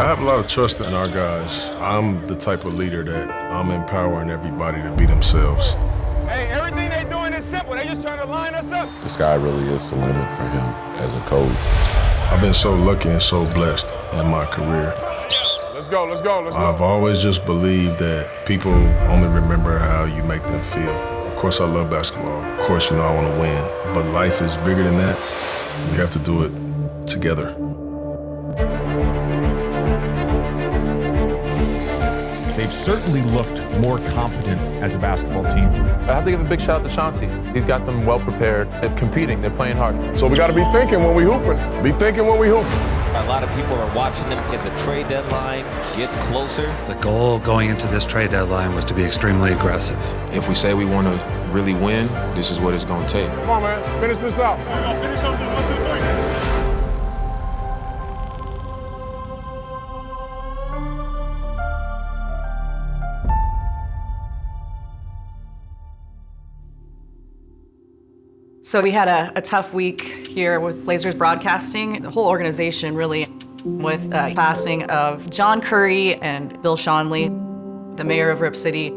I have a lot of trust in our guys. I'm the type of leader that I'm empowering everybody to be themselves. Hey, everything they doing is simple. They just trying to line us up. The sky really is the limit for him as a coach. I've been so lucky and so blessed in my career. Let's go. I've always just believed that people only remember how you make them feel. Of course, I love basketball. Of course, I want to win. But life is bigger than that. We have to do it together. They've certainly looked more competent as a basketball team. I have to give a big shout out to Chauncey. He's got them well prepared. They're competing. They're playing hard. So we got to be thinking when we hooping. Be thinking when we hooping. A lot of people are watching them as the trade deadline gets closer. The goal going into this trade deadline was to be extremely aggressive. If we say we want to really win, this is what it's going to take. Come on, man. Finish this out. Finish something. 1, 2, 3. So we had a tough week here with Blazers broadcasting, the whole organization really, with the passing of John Curry and Bill Schonely, the mayor of Rip City.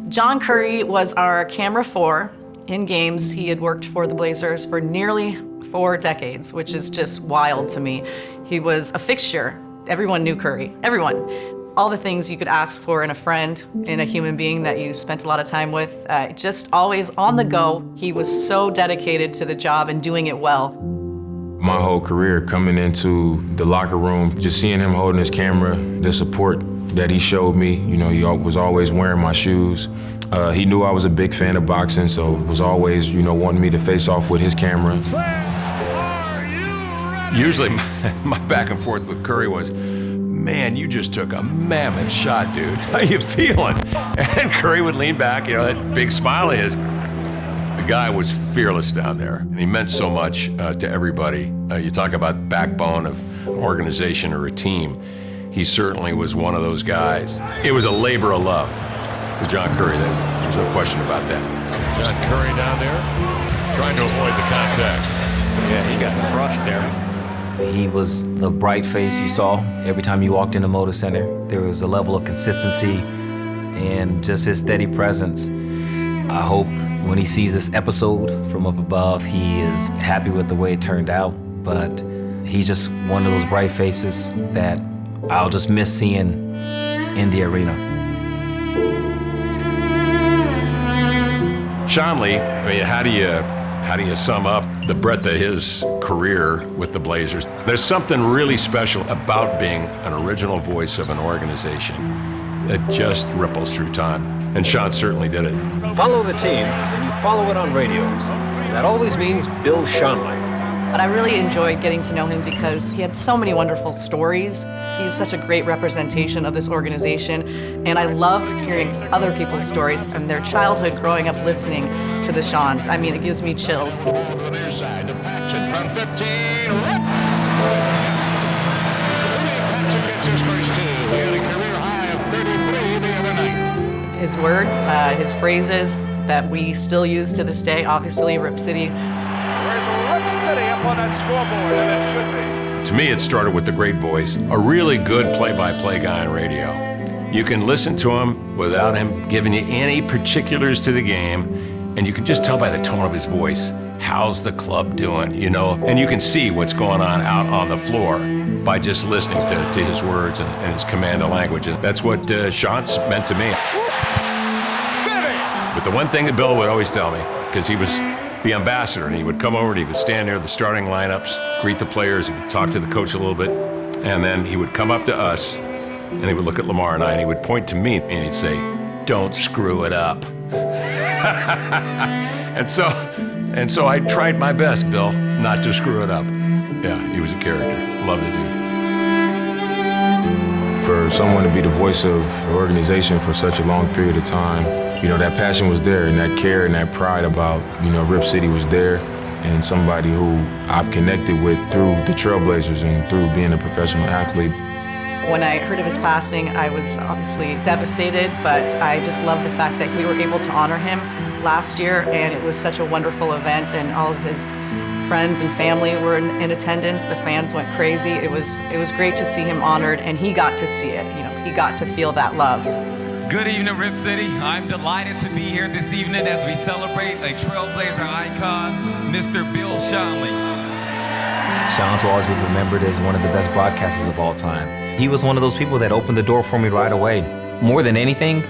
John Curry was our camera 4 in games. He had worked for the Blazers for nearly 4 decades, which is just wild to me. He was a fixture. Everyone knew Curry, everyone. All the things you could ask for in a friend, in a human being that you spent a lot of time with, just always on the go. He was so dedicated to the job and doing it well. My whole career coming into the locker room, just seeing him holding his camera, the support that he showed me, he was always wearing my shoes. He knew I was a big fan of boxing, so was always, wanting me to face off with his camera. Usually my back and forth with Curry was, man, you just took a mammoth shot, dude. How you feeling? And Curry would lean back, that big smile of his. The guy was fearless down there, and he meant so much to everybody. You talk about backbone of an organization or a team. He certainly was one of those guys. It was a labor of love for John Curry. There's no question about that. John Curry down there, trying to avoid the contact. Yeah, he got crushed there. He was the bright face you saw every time you walked into Moda Center. There was a level of consistency and just his steady presence. I hope when he sees this episode from up above, he is happy with the way it turned out. But he's just one of those bright faces that I'll just miss seeing in the arena. Schonely, how do you sum up the breadth of his career with the Blazers? There's something really special about being an original voice of an organization that just ripples through time. And Sean certainly did it. Follow the team, and you follow it on radio. That always means Bill Schonely. But I really enjoyed getting to know him because he had so many wonderful stories. He's such a great representation of this organization. And I love hearing other people's stories and their childhood growing up listening to the Shawns. I mean, it gives me chills. Over to the near side to Patchen from 15. Patchen gets his first 2. He had a career high of 33 the other night. His words, his phrases that we still use to this day, obviously, Rip City. On that scoreboard, and it should be. To me, it started with the great voice, a really good play-by-play guy on radio. You can listen to him without him giving you any particulars to the game, and you can just tell by the tone of his voice, how's the club doing, And you can see what's going on out on the floor by just listening to his words and his command of language. And that's what Sean's meant to me. But the one thing that Bill would always tell me, because he was the ambassador, and he would come over and he would stand near the starting lineups, greet the players, he would talk to the coach a little bit, and then he would come up to us and he would look at Lamar and I, and he would point to me and he'd say, "Don't screw it up." and so I tried my best, Bill, not to screw it up. Yeah, he was a character. Loved the dude. For someone to be the voice of the organization for such a long period of time, that passion was there, and that care and that pride about, Rip City was there, and somebody who I've connected with through the Trailblazers and through being a professional athlete. When I heard of his passing, I was obviously devastated, but I just love the fact that we were able to honor him last year, and it was such a wonderful event, and all of his friends and family were in attendance. The fans went crazy. It was great to see him honored, and he got to see it. You know, he got to feel that love. Good evening, Rip City. I'm delighted to be here this evening as we celebrate a Trailblazer icon, Mr. Bill Schonely. Sean's will always be remembered as one of the best broadcasters of all time. He was one of those people that opened the door for me right away. More than anything,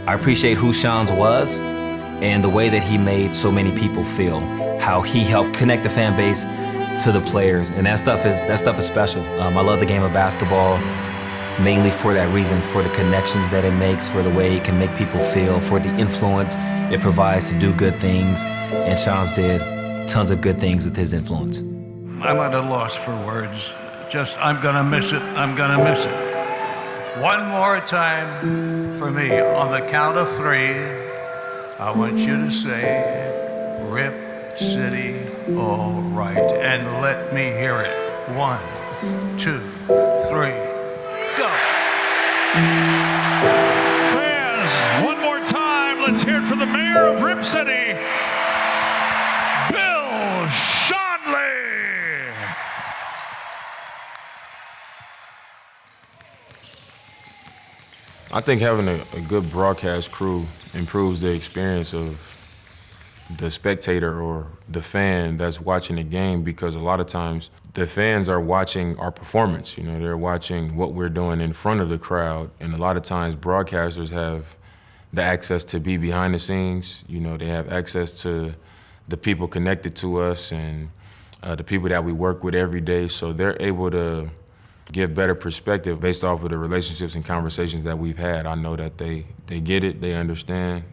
I appreciate who Sean's was and the way that he made so many people feel, how he helped connect the fan base to the players, and that stuff is special. I love the game of basketball mainly for that reason, for the connections that it makes, for the way it can make people feel, for the influence it provides to do good things, and Sean's did tons of good things with his influence. I'm at a loss for words. Just, I'm gonna miss it, I'm gonna miss it. One more time for me. On the count of 3, I want you to say, Rip City, all right. And let me hear it. 1, 2, 3, go. Fans, one more time, let's hear it for the mayor of Rip City, Bill Schonely. I think having a good broadcast crew improves the experience of the spectator or the fan that's watching the game, because a lot of times the fans are watching our performance. You know, they're watching what we're doing in front of the crowd, and a lot of times broadcasters have the access to be behind the scenes. You know, they have access to the people connected to us and the people that we work with every day, so they're able to give better perspective based off of the relationships and conversations that we've had. I know that they get it, they understand,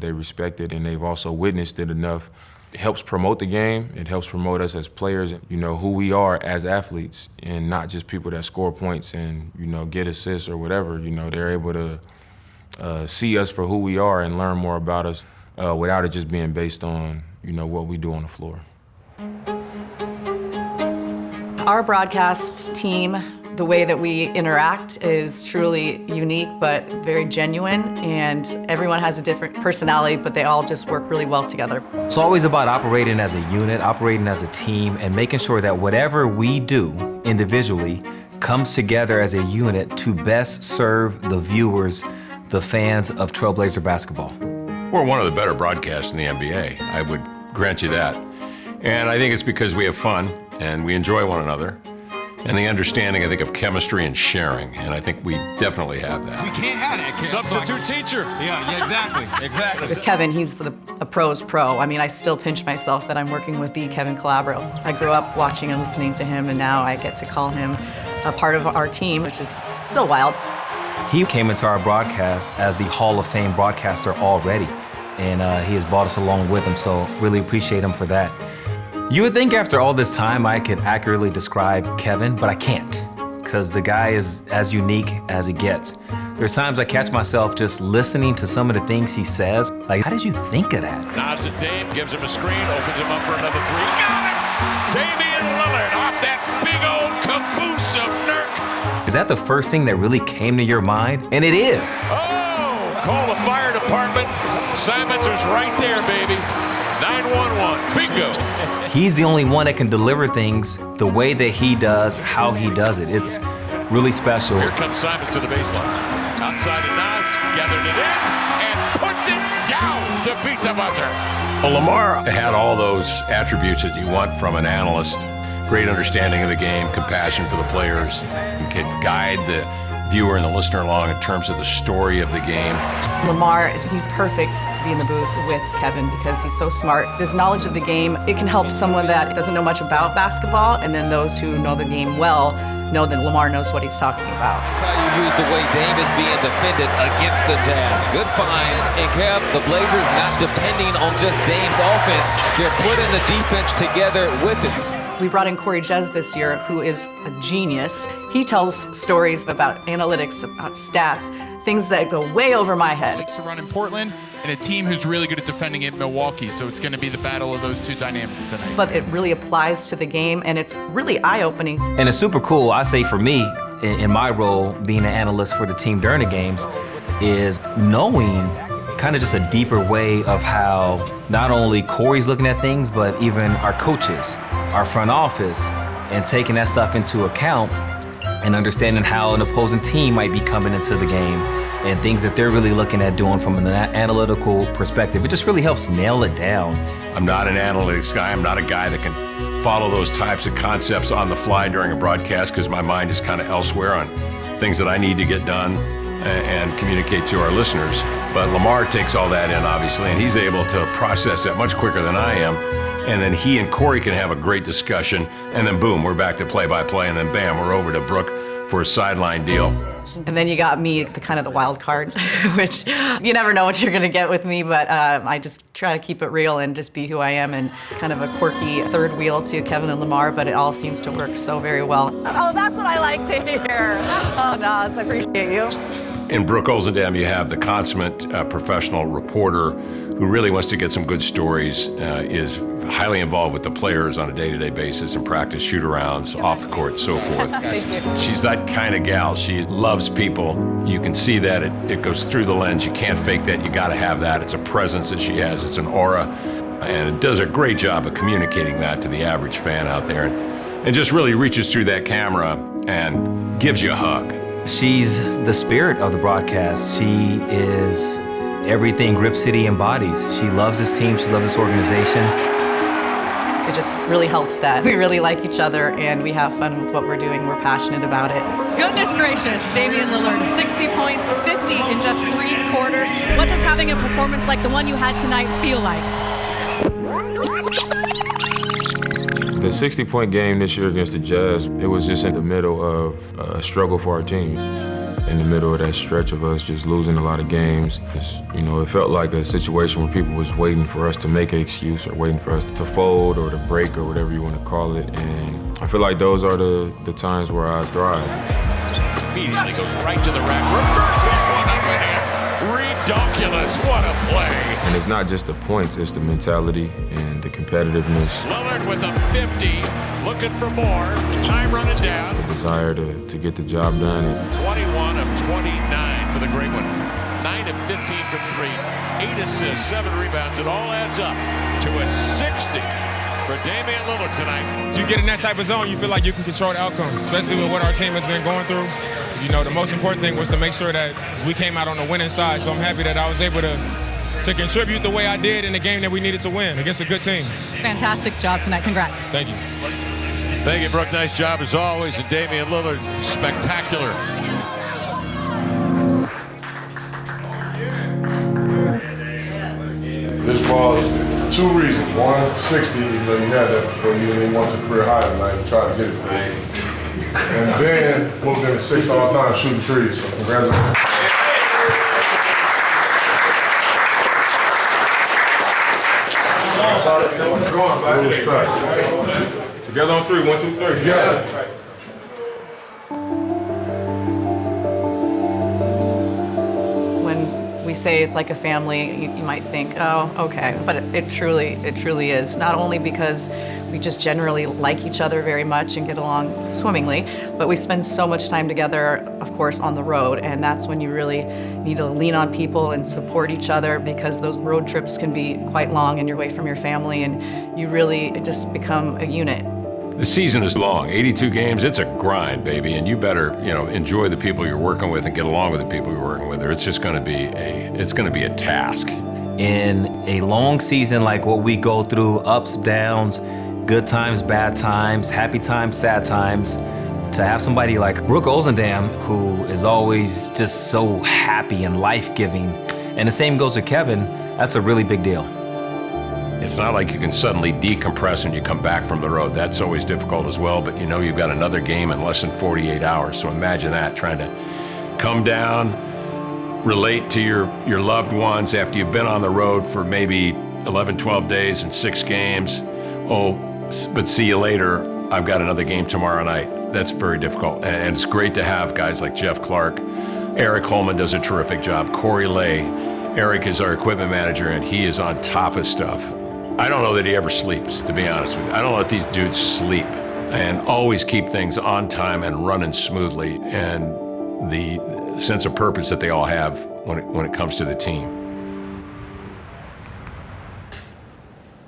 they respect it, and they've also witnessed it enough. It helps promote the game, it helps promote us as players, you know, who we are as athletes, and not just people that score points and, you know, get assists or whatever. You know, they're able to see us for who we are and learn more about us without it just being based on, you know, what we do on the floor. Our broadcast team, the way that we interact is truly unique but very genuine, and everyone has a different personality, but they all just work really well together. It's always about operating as a unit, operating as a team, and making sure that whatever we do individually comes together as a unit to best serve the viewers, the fans of Trailblazer basketball. We're one of the better broadcasts in the NBA. I would grant you that. And I think it's because we have fun and we enjoy one another. And the understanding, I think, of chemistry and sharing. And I think we definitely have that. We can't have that, Kevin. Substitute teacher. Yeah, exactly. With Kevin, he's a pro's pro. I mean, I still pinch myself that I'm working with the Kevin Calabro. I grew up watching and listening to him, and now I get to call him a part of our team, which is still wild. He came into our broadcast as the Hall of Fame broadcaster already, and he has brought us along with him, so really appreciate him for that. You would think after all this time I could accurately describe Kevin, but I can't, because the guy is as unique as it gets. There's times I catch myself just listening to some of the things he says, like, how did you think of that? Nods at Dame, gives him a screen, opens him up for another 3. Got it! Damian Lillard off that big old caboose of Nurk. Is that the first thing that really came to your mind? And it is. Oh, call the fire department. Simons is right there, baby. 911, bingo. He's the only one that can deliver things the way that he does, how he does it. It's really special. Here comes Simons to the baseline. Outside to Nas, gathered it in, and puts it down to beat the buzzer. Well, Lamar had all those attributes that you want from an analyst. Great understanding of the game, compassion for the players, and can guide the viewer and the listener along in terms of the story of the game. Lamar, he's perfect to be in the booth with Kevin because he's so smart. His knowledge of the game, it can help someone that doesn't know much about basketball, and then those who know the game well know that Lamar knows what he's talking about. That's how you use the way Dame is being defended against the Jazz. Good find. And Kev, the Blazers not depending on just Dame's offense. They're putting the defense together with it. We brought in Corey Jez this year, who is a genius. He tells stories about analytics, about stats, things that go way over my head. Likes to run in Portland, and a team who's really good at defending in Milwaukee, so it's going to be the battle of those two dynamics tonight. But it really applies to the game, and it's really eye-opening. And it's super cool, I say for me, in my role being an analyst for the team during the games, is knowing kind of just a deeper way of how not only Corey's looking at things, but even our coaches, our front office, and taking that stuff into account and understanding how an opposing team might be coming into the game and things that they're really looking at doing from an analytical perspective. It just really helps nail it down. I'm not an analytics guy. I'm not a guy that can follow those types of concepts on the fly during a broadcast because my mind is kind of elsewhere on things that I need to get done and communicate to our listeners. But Lamar takes all that in, obviously, and he's able to process that much quicker than I am. And then he and Corey can have a great discussion, and then boom, we're back to play-by-play, and then bam, we're over to Brooke for a sideline deal. And then you got me, kind of the wild card, which you never know what you're going to get with me, but I just try to keep it real and just be who I am, and kind of a quirky third wheel to Kevin and Lamar, but it all seems to work so very well. Oh, that's what I like to hear. Oh, Nas, I appreciate you. In Brooke Olzendam, you have the consummate professional reporter who really wants to get some good stories, is highly involved with the players on a day-to-day basis and practice shoot-arounds, off the court, so forth. She's that kind of gal. She loves people. You can see that. It goes through the lens. You can't fake that. You got to have that. It's a presence that she has. It's an aura. And it does a great job of communicating that to the average fan out there. And just really reaches through that camera and gives you a hug. She's the spirit of the broadcast. She is everything Grip City embodies. She loves this team. She loves this organization. It just really helps that we really like each other and we have fun with what we're doing. We're passionate about it. Goodness gracious, Damian Lillard, 60 points, 50 in just 3 quarters. What does having a performance like the one you had tonight feel like? The 60-point game this year against the Jazz, it was just in the middle of a struggle for our team. In the middle of that stretch of us just losing a lot of games. It felt like a situation where people was waiting for us to make an excuse or waiting for us to fold or to break or whatever you want to call it. And I feel like those are the times where I thrive. Immediately goes right to the rack, reverses one up in here. Ridiculous, what a play. And it's not just the points, it's the mentality and the competitiveness. Lillard with a 50, looking for more, time running down. The desire to get the job done. 21 of 29 for the great one. 9 of 15 from 3, 8 assists, 7 rebounds. It all adds up to a 60 for Damian Lillard tonight. You get in that type of zone, you feel like you can control the outcome, especially with what our team has been going through. The most important thing was to make sure that we came out on the winning side, so I'm happy that I was able to contribute the way I did in the game that we needed to win against a good team. Fantastic job tonight. Congrats. Thank you. Thank you, Brooke. Nice job as always. And Damian Lillard, spectacular. This was 2 reasons. 1, 60, you had that before you didn't want your career high tonight. You tried to get it for you. And then moved into 6th all-time shooting threes. So congratulations. Together on 3, 1, 2, 3. Together. When we say it's like a family, you might think, oh, okay. But it truly is. Not only because we just generally like each other very much and get along swimmingly, but we spend so much time together, of course, on the road, and that's when you really need to lean on people and support each other, because those road trips can be quite long and you're away from your family, and you really just become a unit. The season is long, 82 games, it's a grind, baby, and you better, enjoy the people you're working with and get along with the people you're working with, or it's just gonna be a task. In a long season like what we go through, ups, downs, good times, bad times, happy times, sad times, to have somebody like Brooke Olzendam, who is always just so happy and life-giving, and the same goes with Kevin, that's a really big deal. It's not like you can suddenly decompress when you come back from the road. That's always difficult as well, but you've got another game in less than 48 hours, so imagine that, trying to come down, relate to your loved ones after you've been on the road for maybe 11, 12 days and 6 games. Oh, but see you later. I've got another game tomorrow night. That's very difficult. And it's great to have guys like Jeff Clark. Eric Holman does a terrific job. Corey Lay. Eric is our equipment manager, and he is on top of stuff. I don't know that he ever sleeps, to be honest with you. I don't let these dudes sleep and always keep things on time and running smoothly, and the sense of purpose that they all have when it comes to the team.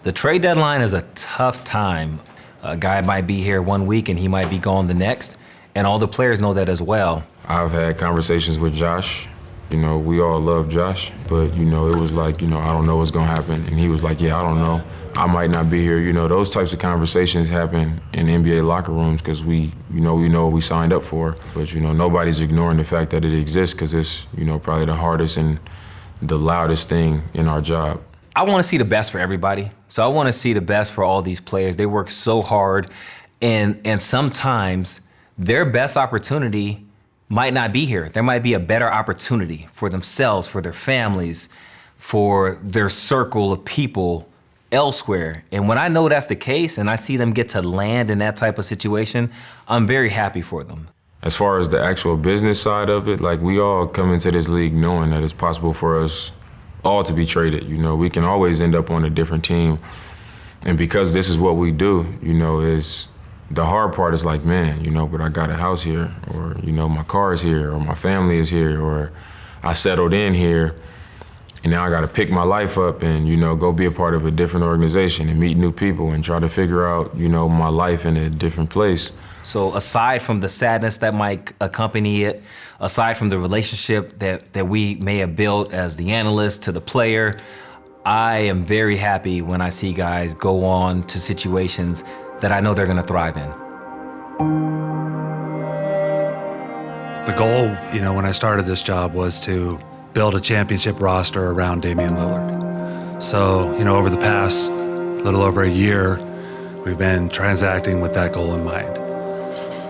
The trade deadline is a tough time. A guy might be here 1 week and he might be gone the next, and all the players know that as well. I've had conversations with Josh. You know, we all love Josh, but, you know, it was like, you know, I don't know what's gonna happen. And he was like, yeah, I don't know. I might not be here. You know, those types of conversations happen in NBA locker rooms because we know what we signed up for. But, you know, nobody's ignoring the fact that it exists because it's, you know, probably the hardest and the loudest thing in our job. I want to see the best for everybody. So I want to see the best for all these players. They work so hard, and sometimes their best opportunity might not be here. There might be a better opportunity for themselves, for their families, for their circle of people elsewhere. And when I know that's the case and I see them get to land in that type of situation, I'm very happy for them. As far as the actual business side of it, like, we all come into this league knowing that it's possible for us all to be traded. You know, we can always end up on a different team. And because this is what we do, you know, is the hard part is like, man, you know, but I got a house here, or, you know, my car is here, or my family is here, or I settled in here, and now I got to pick my life up and, you know, go be a part of a different organization and meet new people and try to figure out, you know, my life in a different place. So aside from the sadness that might accompany it, aside from the relationship that we may have built as the analyst to the player, I am very happy when I see guys go on to situations that I know they're going to thrive in. The goal, you know, when I started this job was to build a championship roster around Damian Lillard. So, you know, over the past little over a year, we've been transacting with that goal in mind.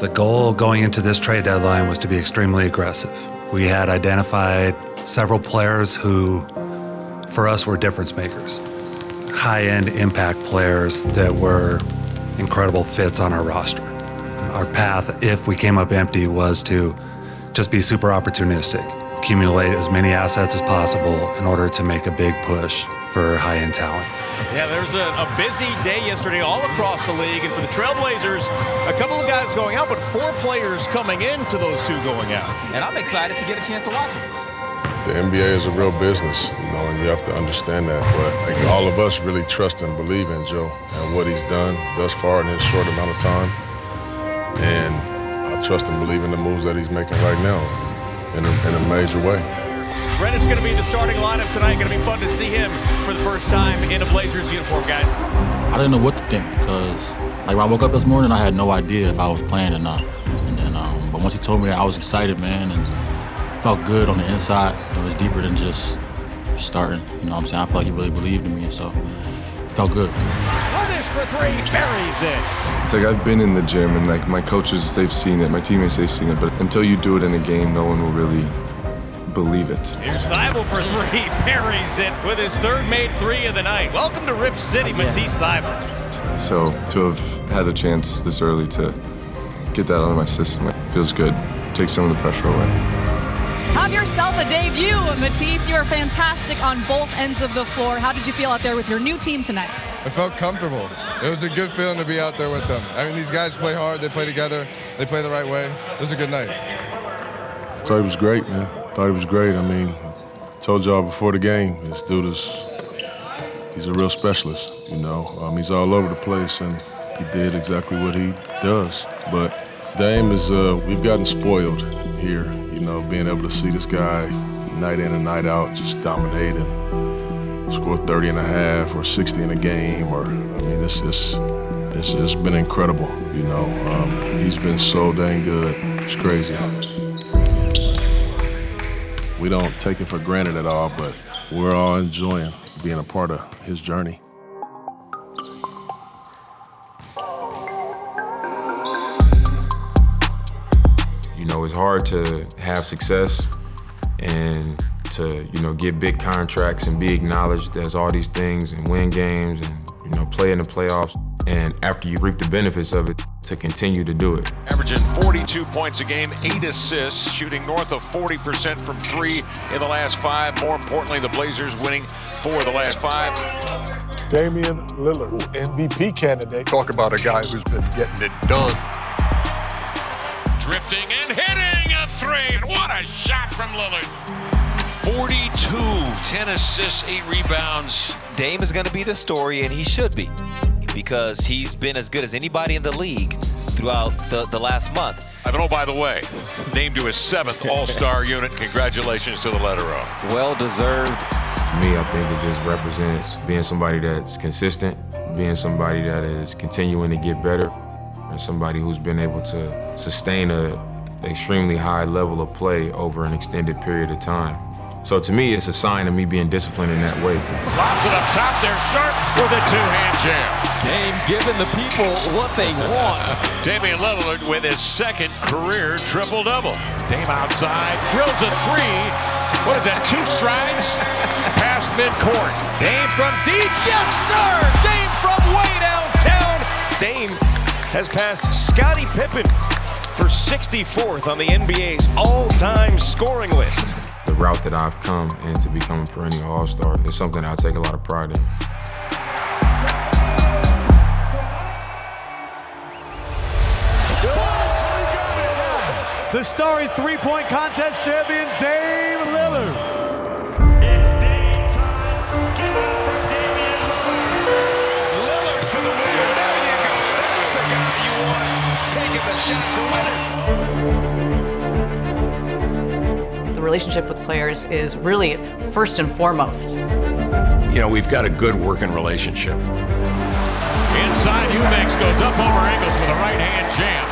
The goal going into this trade deadline was to be extremely aggressive. We had identified several players who, for us, were difference makers. High-end impact players that were incredible fits on our roster. Our path, if we came up empty, was to just be super opportunistic, accumulate as many assets as possible in order to make a big push for high-end talent. Yeah, there's a busy day yesterday all across the league, and for the Trailblazers, a couple of guys going out, but 4 players coming into those 2 going out. And I'm excited to get a chance to watch them. The NBA is a real business, you know, and you have to understand that. But like, all of us really trust and believe in Joe and what he's done thus far in his short amount of time. And I trust and believe in the moves that he's making right now in a major way. Reddick's going to be the starting lineup tonight. Going to be fun to see him for the first time in a Blazers uniform, guys. I didn't know what to think because, like, when I woke up this morning, I had no idea if I was playing or not. And then, but once he told me that, I was excited, man, and felt good on the inside. It was deeper than just starting. You know what I'm saying? I felt like he really believed in me, and so it felt good. Reddick for 3, buries it. It's like I've been in the gym, and like my coaches, they've seen it, my teammates, they've seen it, but until you do it in a game, no one will really believe it. Here's Thybulle for 3, buries it with his 3rd made 3 of the night. Welcome to Rip City, Matisse Thybulle. So to have had a chance this early to get that out of my system, it feels good. Take some of the pressure away. Have yourself a debut, Matisse. You were fantastic on both ends of the floor. How did you feel out there with your new team tonight? I felt comfortable. It was a good feeling to be out there with them. I mean, these guys play hard, they play together, they play the right way. It was a good night. I thought he was great, man. Thought he was great. I mean, I told y'all before the game, this dude he's a real specialist, you know. He's all over the place, and he did exactly what he does. But Dame is, we've gotten spoiled here, you know, being able to see this guy night in and night out just dominate and score 30 and a half or 60 in a game, or, I mean, it's just been incredible, you know. He's been so dang good. It's crazy. We don't take it for granted at all, but we're all enjoying being a part of his journey. You know, it's hard to have success and to, you know, get big contracts and be acknowledged as all these things and win games and, you know, play in the playoffs. And after you reap the benefits of it, to continue to do it. Averaging 42 points a game, 8 assists, shooting north of 40% from 3 in the last 5. More importantly, the Blazers winning 4 of the last 5. Damian Lillard, MVP candidate. Talk about a guy who's been getting it done. Drifting and hitting a 3. What a shot from Lillard. 42, 10 assists, 8 rebounds. Dame is going to be the story, and he should be, because he's been as good as anybody in the league throughout the last month. And oh, by the way, named to his 7th All-Star unit. Congratulations to the letter O. Well deserved. Me, I think it just represents being somebody that's consistent, being somebody that is continuing to get better, and somebody who's been able to sustain an extremely high level of play over an extended period of time. So to me, it's a sign of me being disciplined in that way. Lobs it up top there, Sharp with a 2-hand jam. Dame giving the people what they want. Damian Lillard with his 2nd career triple-double. Dame outside, drills a 3. What is that, 2 strides? Past midcourt. Dame from deep, yes sir! Dame from way downtown. Dame has passed Scottie Pippen for 64th on the NBA's all-time scoring list. The route that I've come into becoming a perennial All-Star is something that I take a lot of pride in. The starry three-point contest champion, Dame Lillard. It's Dame time. Give it up for Damian Lillard. Lillard for the win. There you go. That's the guy you want. Taking the shot to win it. The relationship with players is really first and foremost. You know, we've got a good working relationship. Inside, Eubanks goes up over Ingles with a right-hand jam.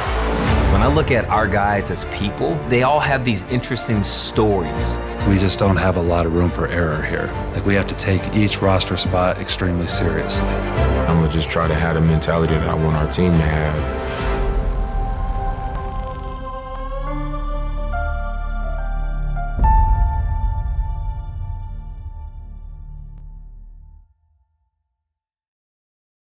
When I look at our guys as people, they all have these interesting stories. We just don't have a lot of room for error here. Like, we have to take each roster spot extremely seriously. I'm gonna just try to have the mentality that I want our team to have.